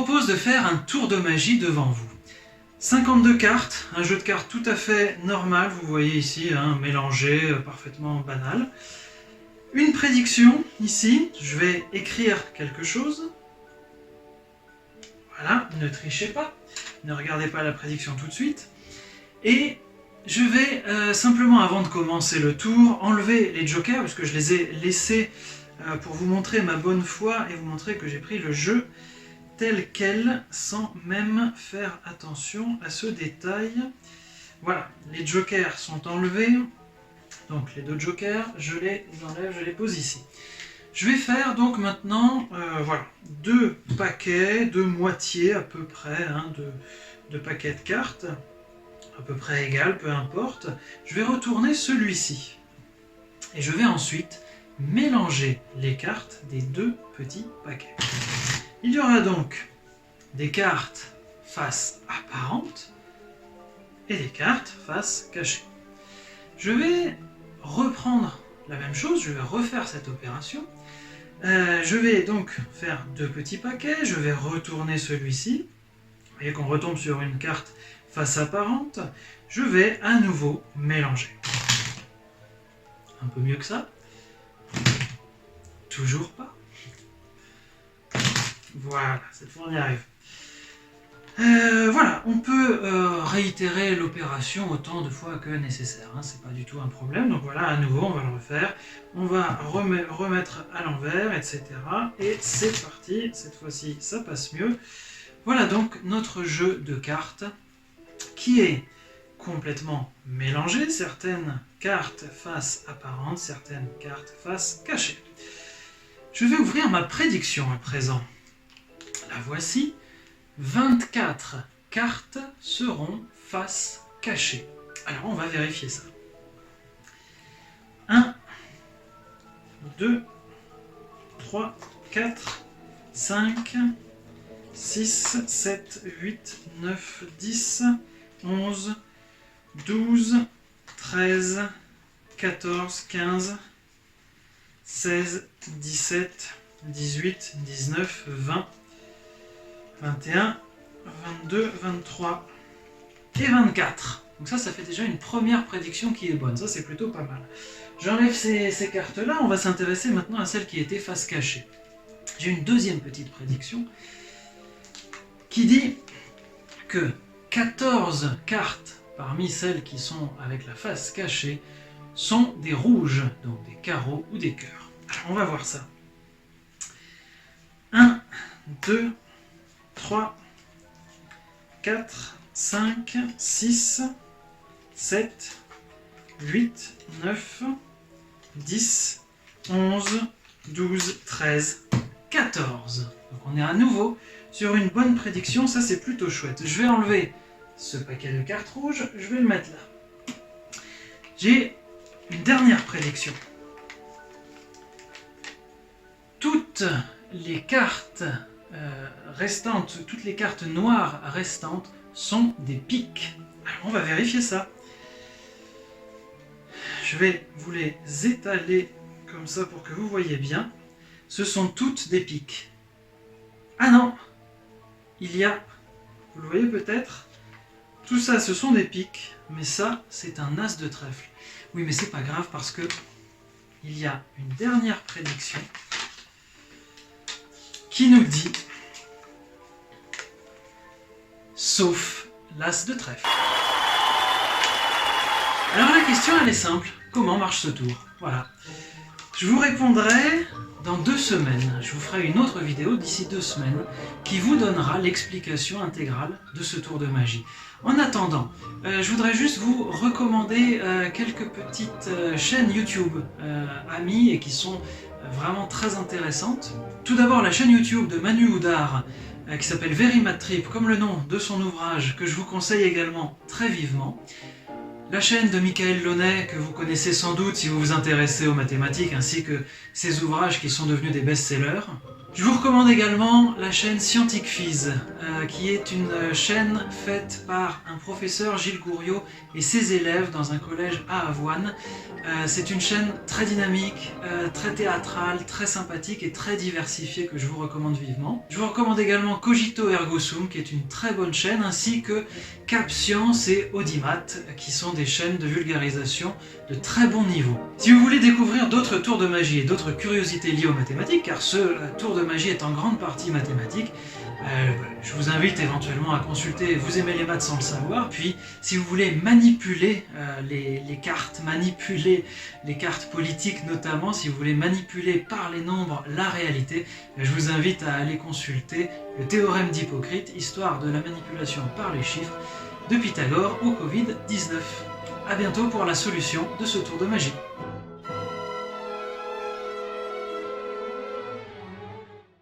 propose de faire un tour de magie devant vous. 52 cartes, un jeu de cartes tout à fait normal, vous voyez ici, mélangé, parfaitement banal. Une prédiction, ici, je vais écrire quelque chose. Voilà, ne trichez pas, ne regardez pas la prédiction tout de suite. Et je vais simplement, avant de commencer le tour, enlever les jokers, parce que je les ai laissés pour vous montrer ma bonne foi et vous montrer que j'ai pris le jeu tel quel, sans même faire attention à ce détail. Voilà, les jokers sont enlevés. Donc les deux jokers, je les enlève, je les pose ici. Je vais faire donc maintenant voilà, deux paquets, deux moitiés à peu près, de paquets de cartes, à peu près égales, peu importe. Je vais retourner celui-ci. Et je vais ensuite mélanger les cartes des deux petits paquets. Il y aura donc des cartes face apparente et des cartes face cachée. Je vais reprendre la même chose, je vais refaire cette opération. Je vais donc faire deux petits paquets, je vais retourner celui-ci. Vous voyez qu'on retombe sur une carte face apparente. Je vais à nouveau mélanger. Un peu mieux que ça. Toujours pas. Voilà, cette fois on y arrive. Voilà, on peut réitérer l'opération autant de fois que nécessaire, c'est pas du tout un problème. Donc voilà, à nouveau, on va le refaire. On va remettre à l'envers, etc. Et c'est parti, cette fois-ci, ça passe mieux. Voilà donc notre jeu de cartes qui est complètement mélangé. Certaines cartes face apparente, certaines cartes face cachée. Je vais ouvrir ma prédiction à présent. La voici. 24 cartes seront face cachée. Alors on va vérifier ça. 1, 2, 3, 4, 5, 6, 7, 8, 9, 10, 11, 12, 13, 14, 15, 16, 17, 18, 19, 20, 21, 22, 23 et 24. Donc ça fait déjà une première prédiction qui est bonne. Ça, c'est plutôt pas mal. J'enlève ces cartes-là. On va s'intéresser maintenant à celle qui était face cachée. J'ai une deuxième petite prédiction qui dit que 14 cartes parmi celles qui sont avec la face cachée sont des rouges, donc des carreaux ou des cœurs. Alors, on va voir ça. 1, 2, 3, 4, 5, 6, 7, 8, 9, 10, 11, 12, 13, 14. Donc on est à nouveau sur une bonne prédiction, ça c'est plutôt chouette. Je vais enlever ce paquet de cartes rouges, je vais le mettre là. J'ai une dernière prédiction. Toutes les cartes restantes, toutes les cartes noires restantes sont des piques. Alors on va vérifier ça. Je vais vous les étaler comme ça pour que vous voyez bien. Ce sont toutes des piques. Ah non, il y a, vous le voyez peut-être, tout ça ce sont des piques, mais ça c'est un as de trèfle. Oui mais c'est pas grave parce que il y a une dernière prédiction qui nous dit sauf l'as de trèfle. Alors la question elle est simple, comment marche ce tour? Voilà. Je vous répondrai dans 2 semaines. Je vous ferai une autre vidéo d'ici 2 semaines qui vous donnera l'explication intégrale de ce tour de magie. En attendant, je voudrais juste vous recommander quelques petites chaînes YouTube amies et qui sont vraiment très intéressantes. Tout d'abord la chaîne YouTube de Manu Houdard qui s'appelle Very Mad Trip, comme le nom de son ouvrage, que je vous conseille également très vivement. La chaîne de Michael Launay, que vous connaissez sans doute si vous vous intéressez aux mathématiques, ainsi que ses ouvrages qui sont devenus des best-sellers. Je vous recommande également la chaîne Scientific Phys, qui est une chaîne faite par un professeur, Gilles Gouriot, et ses élèves dans un collège à Avoine. C'est une chaîne très dynamique, très théâtrale, très sympathique et très diversifiée que je vous recommande vivement. Je vous recommande également Cogito Ergo Sum, qui est une très bonne chaîne, ainsi que Cap Science et Audimat, qui sont des chaînes de vulgarisation de très bon niveau. Si vous voulez découvrir d'autres tours de magie et d'autres curiosités liées aux mathématiques, car ce tour de magie est en grande partie mathématique, je vous invite éventuellement à consulter Vous aimez les maths sans le savoir. Puis si vous voulez manipuler les cartes, manipuler les cartes politiques notamment, si vous voulez manipuler par les nombres la réalité, je vous invite à aller consulter le théorème d'Hippocrate, histoire de la manipulation par les chiffres, de Pythagore au Covid-19. A bientôt pour la solution de ce tour de magie.